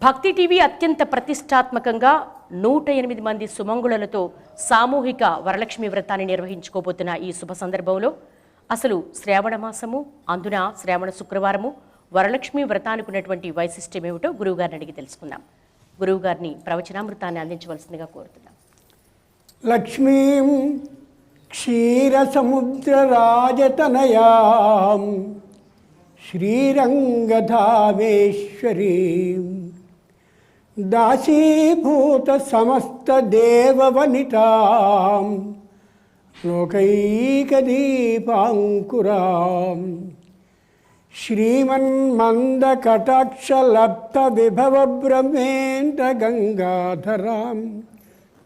భక్తి టీవీ అత్యంత ప్రతిష్టాత్మకంగా 108 మంది సుమంగుళలతో సామూహిక వరలక్ష్మి వ్రతాన్ని నిర్వహించుకోబోతున్న ఈ శుభ సందర్భంలో అసలు శ్రావణ మాసము, అందున శ్రావణ శుక్రవారము వరలక్ష్మి వ్రతానికి ఉన్నటువంటి వైశిష్ట్యం ఏమిటో గురువుగారిని అడిగి తెలుసుకుందాం. గురువుగారిని ప్రవచనామృతాన్ని అందించవలసిందిగా కోరుతున్నాం. లక్ష్మీం క్షీరసముద్రరాజతనయాం శ్రీరంగధామేశ్వరీం దాసీభూత సమస్త దేవవనితాం లోకైకదీపాంకురాం శ్రీమన్మందకటాక్షలబ్ధ విభవ బ్రహ్మేంద్ర గంగాధరాం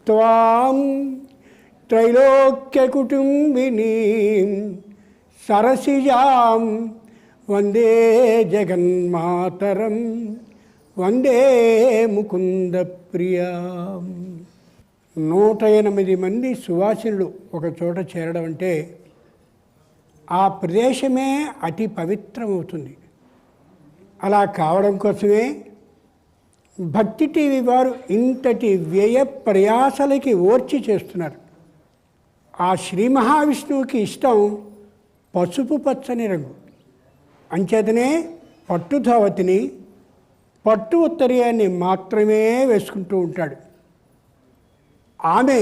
త్వాం త్రైలోక్యకుటుంబినీం సరసిజాం వందే జగన్మాతరం వందే ముకుంద ప్రియాం. 108 మంది సువాసినులు ఒక చోట చేరడం అంటే ఆ ప్రదేశమే అతి పవిత్రమవుతుంది. అలా కావడం కోసమే భక్తి టీవీ వారు ఇంతటి వ్యయ ప్రయాసలకి ఓర్చి చేస్తున్నారు. ఆ శ్రీ మహావిష్ణువుకి ఇష్టం పసుపు పచ్చని రంగు. అంచేతనే పట్టు ధావతిని, పట్టు ఉత్తరీయాన్ని మాత్రమే వేసుకుంటూ ఉంటాడు. ఆమె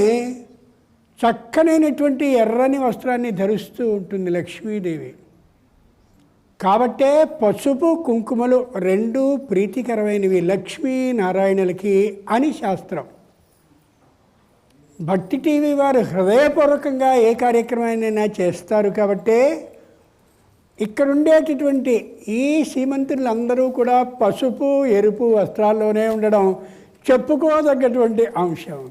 చక్కనైనటువంటి ఎర్రని వస్త్రాన్ని ధరిస్తూ ఉంటుంది లక్ష్మీదేవి. కాబట్టే పసుపు కుంకుమలు రెండూ ప్రీతికరమైనవి లక్ష్మీనారాయణులకి అని శాస్త్రం. భక్తి టీవీ వారు హృదయపూర్వకంగా ఏ కార్యక్రమాన్నైనా చేస్తారు. కాబట్టే ఇక్కడ ఉండేటటువంటి ఈ శ్రీమంతులందరూ కూడా పసుపు ఎరుపు వస్త్రాల్లోనే ఉండడం చెప్పుకోదగ్గటువంటి అంశం.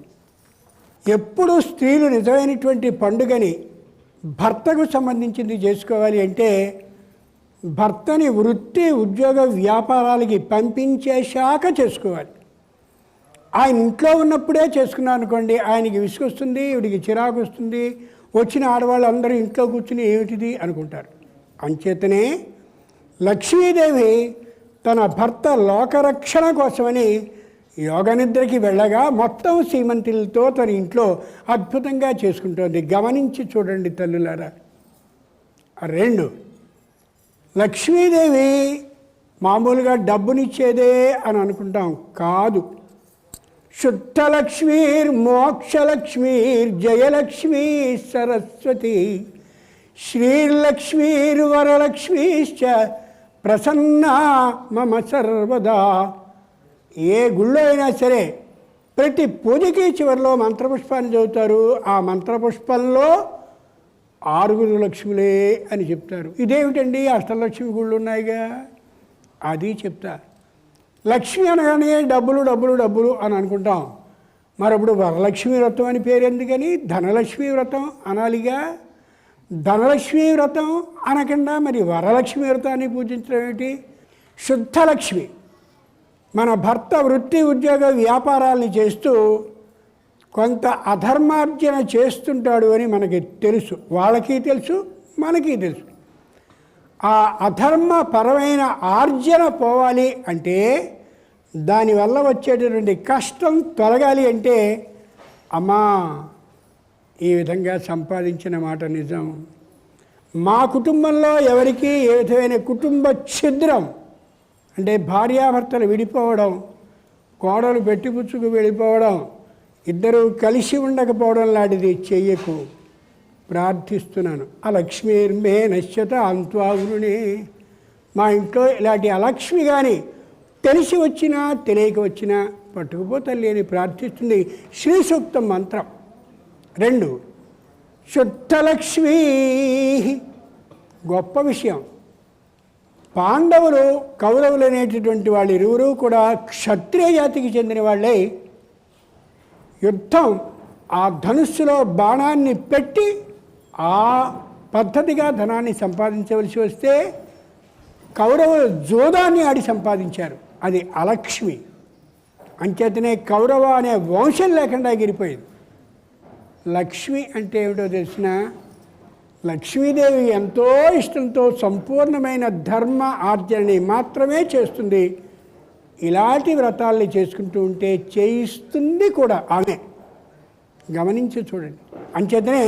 ఎప్పుడు స్త్రీలు నిజమైనటువంటి పండుగని భర్తకు సంబంధించింది చేసుకోవాలి అంటే భర్తని వృత్తి ఉద్యోగ వ్యాపారాలకి పంపించేశాక చేసుకోవాలి. ఆయన ఇంట్లో ఉన్నప్పుడే చేసుకున్నారు అనుకోండి, ఆయనకి విసుగొస్తుంది, ఇవిడికి చిరాకు వస్తుంది, వచ్చిన ఆడవాళ్ళు అందరూ ఇంట్లో కూర్చుని ఏమిటిది అనుకుంటారు. అంచేతనే లక్ష్మీదేవి తన భర్త లోకరక్షణ కోసమని యోగనిద్రకి వెళ్ళగా మొత్తం శ్రీమంతులతో తన ఇంట్లో అద్భుతంగా చేసుకుంటోంది. గమనించి చూడండి తల్లులారా. 2, లక్ష్మీదేవి మామూలుగా డబ్బునిచ్చేదే అని అనుకుంటాం, కాదు. శుద్ధలక్ష్మీర్ మోక్షలక్ష్మీర్ జయలక్ష్మీ సరస్వతి శ్రీలక్ష్మీర్వరలక్ష్మీశ్చ ప్రసన్నా మమ సర్వదా. ఏ గుళ్ళో అయినా సరే ప్రతి పూజకి చివరిలో మంత్రపుష్పాన్ని చదువుతారు. ఆ మంత్రపుష్పంలో 6 లక్ష్ములే అని చెప్తారు. ఇదేమిటండి అష్టలక్ష్మి గుళ్ళు ఉన్నాయిగా, అది చెప్తా. లక్ష్మి అనగానే డబ్బులు డబ్బులు డబ్బులు అని అనుకుంటాం. మరప్పుడు వరలక్ష్మి వ్రతం అని పేరు ఎందుకని ధనలక్ష్మి వ్రతం అనాలిగా. ధనలక్ష్మి వ్రతం అనకుండా మరి వరలక్ష్మి వ్రతాన్ని పూజించడం ఏమిటి? శుద్ధలక్ష్మి మన భర్త వృత్తి ఉద్యోగ వ్యాపారాలని చేస్తూ కొంత అధర్మార్జన చేస్తుంటాడు అని మనకి తెలుసు, వాళ్ళకి తెలుసు, మనకి తెలుసు. ఆ అధర్మపరమైన ఆర్జన పోవాలి అంటే దానివల్ల వచ్చేటటువంటి కష్టం తొలగాలి అంటే అమ్మా ఈ విధంగా సంపాదించిన మాట నిజం. మా కుటుంబంలో ఎవరికి ఏ విధమైన కుటుంబ ఛిద్రం అంటే భార్యాభర్తలు విడిపోవడం, కోడలు పెట్టిపుచ్చుకు వెళ్ళిపోవడం, ఇద్దరూ కలిసి ఉండకపోవడం లాంటిది చెయ్యకు, ప్రార్థిస్తున్నాను. అలక్ష్మీర్మే నశ్యత అంత్వాగునే. మా ఇంట్లో ఇలాంటి అలక్ష్మి కానీ తెలిసి వచ్చినా తెలియక వచ్చినా పట్టుకుపోతల్లి అని ప్రార్థిస్తుంది శ్రీ సూక్తం మంత్రం. 2, శుద్ధలక్ష్మీ. గొప్ప విషయం. పాండవులు కౌరవులు అనేటటువంటి వాళ్ళు ఇరువురు కూడా క్షత్రియ జాతికి చెందిన వాళ్ళే. యుద్ధం ఆ ధనుస్సులో బాణాన్ని పెట్టి ఆ పద్ధతిగా ధనాన్ని సంపాదించవలసి వస్తే కౌరవులు జోదాన్ని ఆడి సంపాదించారు. అది అలక్ష్మి. అంచేతనే కౌరవ అనే వంశం లేకుండా ఎగిరిపోయింది. లక్ష్మి అంటే ఏమిటో తెలిసిన లక్ష్మీదేవి ఎంతో ఇష్టంతో సంపూర్ణమైన ధర్మ ఆర్జనని మాత్రమే చేస్తుంది. ఇలాంటి వ్రతాల్ని చేసుకుంటూ ఉంటే చేయిస్తుంది కూడా ఆమె. గమనించి చూడండి. అంచేతనే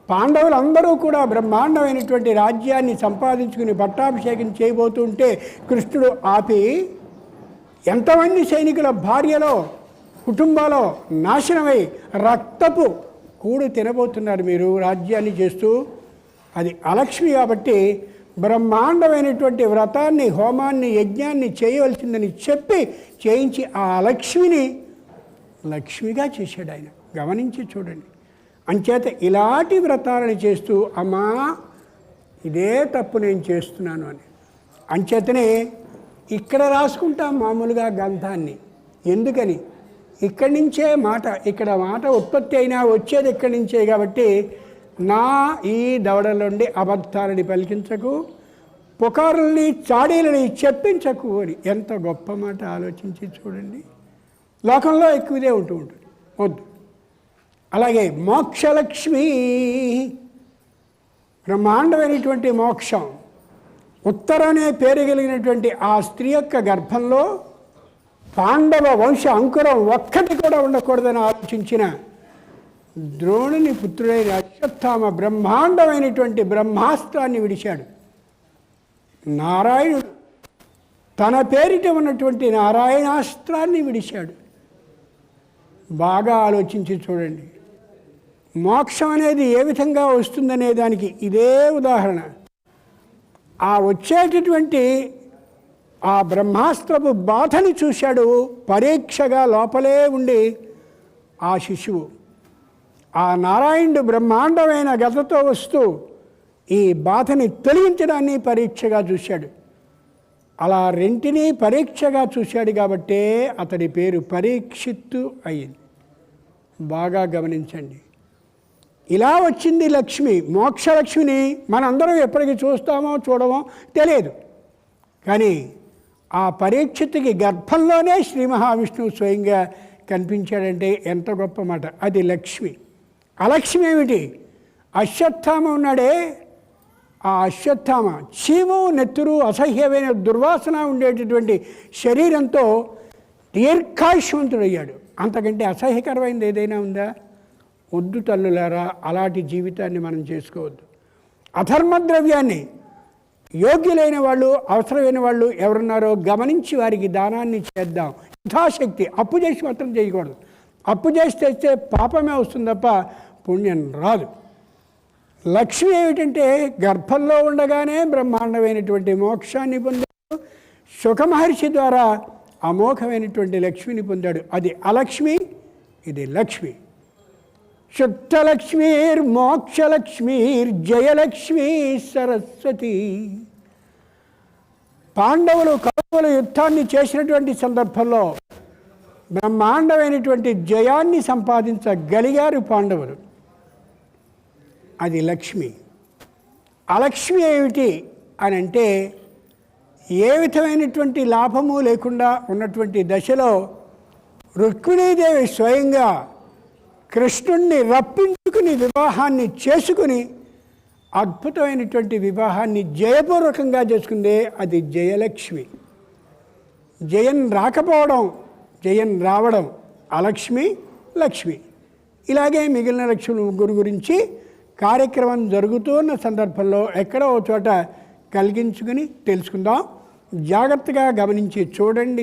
పాండవులందరూ కూడా బ్రహ్మాండమైనటువంటి రాజ్యాన్ని సంపాదించుకుని పట్టాభిషేకం చేయబోతూ ఉంటే కృష్ణుడు ఆపి, ఎంతమంది సైనికుల భార్యలో కుటుంబాలో నాశనమై రక్తపు కూడు తినబోతున్నారు మీరు రాజ్యాన్ని చేస్తూ. అది అలక్ష్మి కాబట్టి బ్రహ్మాండమైనటువంటి వ్రతాన్ని, హోమాన్ని, యజ్ఞాన్ని చేయవలసిందని చెప్పి చేయించి ఆ అలక్ష్మిని లక్ష్మిగా చేశాడు ఆయన. గమనించి చూడండి. అంచేత ఇలాంటి వ్రతాలను చేస్తూ అమ్మా ఇదే తప్పు నేను చేస్తున్నాను అని. అంచేతనే ఇక్కడ రాసుకుంటాం మామూలుగా గ్రంథాన్ని. ఎందుకని? ఇక్కడి నుంచే మాట, ఇక్కడ మాట ఉత్పత్తి అయినా వచ్చేది ఇక్కడి నుంచే కాబట్టి నా ఈ దవడలోండి అబద్ధాలని పలికించకు, పుకారుల్ని చాడీలని చెప్పించకు అని. ఎంత గొప్ప మాట ఆలోచించి చూడండి. లోకంలో ఎక్కువదే ఉంటూ ఉంటుంది, వద్దు. అలాగే మోక్షలక్ష్మి, బ్రహ్మాండమైనటువంటి మోక్షం, ఉత్తరనే పేరు కలిగినటువంటి ఆ స్త్రీ యొక్క గర్భంలో పాండవ వంశ అంకురం ఒక్కటి కూడా ఉండకూడదని ఆలోచించిన ద్రోణుని పుత్రుడైన అశ్వత్థామ బ్రహ్మాండమైనటువంటి బ్రహ్మాస్త్రాన్ని విడిచాడు. నారాయణుడు తన పేరిట ఉన్నటువంటి నారాయణాస్త్రాన్ని విడిచాడు. బాగా ఆలోచించి చూడండి. మోక్షం అనేది ఏ విధంగా వస్తుందనే దానికి ఇదే ఉదాహరణ. ఆ వచ్చేటటువంటి ఆ బ్రహ్మాస్త్రపు బాధని చూశాడు పరీక్షగా లోపలే ఉండి ఆ శిశువు. ఆ నారాయణుడు బ్రహ్మాండమైన గతతో వస్తూ ఈ బాధని తొలగించడాన్ని పరీక్షగా చూశాడు. అలా రెంటినీ పరీక్షగా చూశాడు కాబట్టే అతడి పేరు పరీక్షిత్తు అయింది. బాగా గమనించండి. ఇలా వచ్చింది లక్ష్మి, మోక్షలక్ష్మిని మనందరం ఎప్పటికీ చూస్తామో చూడమో తెలియదు. కానీ ఆ పరీక్షిత్తుకి గర్భంలోనే శ్రీ మహావిష్ణువు స్వయంగా కనిపించాడంటే ఎంత గొప్ప మాట. అది లక్ష్మి. అలక్ష్మి ఏమిటి? అశ్వత్థామ ఉన్నాడే, ఆ అశ్వత్థామ చీము, నెత్తురు, అసహ్యమైన దుర్వాసన ఉండేటటువంటి శరీరంతో దీర్ఘాయుష్మంతుడయ్యాడు. అంతకంటే అసహ్యకరమైనది ఏదైనా ఉందా? వద్దు తల్లులారా, అలాంటి జీవితాన్ని మనం చేసుకోవద్దు. అధర్మద్రవ్యాన్ని యోగ్యులైన వాళ్ళు, అవసరమైన వాళ్ళు ఎవరున్నారో గమనించి వారికి దానాన్ని చేద్దాం యథాశక్తి. అప్పు చేసి మాత్రం చేయకూడదు. అప్పు చేసి తెస్తే పాపమే వస్తుంది తప్ప పుణ్యం రాదు. లక్ష్మి ఏమిటంటే గర్భంలో ఉండగానే బ్రహ్మాండమైనటువంటి మోక్షాన్ని పొందాడు. సుఖమహర్షి ద్వారా అమోఘమైనటువంటి లక్ష్మిని పొందాడు. అది అలక్ష్మి, ఇది లక్ష్మి. శుద్ధలక్ష్మీర్ మోక్షలక్ష్మీర్ జయలక్ష్మీ సరస్వతి. పాండవులు కౌరవుల యుద్ధాన్ని చేసినటువంటి సందర్భంలో బ్రహ్మాండమైనటువంటి జయాన్ని సంపాదించగలిగారు పాండవులు. అది లక్ష్మి. అలక్ష్మి ఏమిటి అని అంటే ఏ విధమైనటువంటి లాభము లేకుండా ఉన్నటువంటి దశలో రుక్మిణీదేవి స్వయంగా కృష్ణుణ్ణి రప్పించుకుని వివాహాన్ని చేసుకుని అద్భుతమైనటువంటి వివాహాన్ని జయపూర్వకంగా చేసుకుందే అది జయలక్ష్మి. జయం రాకపోవడం, జయం రావడం అలక్ష్మి, లక్ష్మి. ఇలాగే మిగిలిన లక్ష్మి ముగ్గురు గురించి కార్యక్రమం జరుగుతున్న సందర్భంలో ఎక్కడో చోట కలిగించుకుని తెలుసుకుందాం. జాగ్రత్తగా గమనించి చూడండి.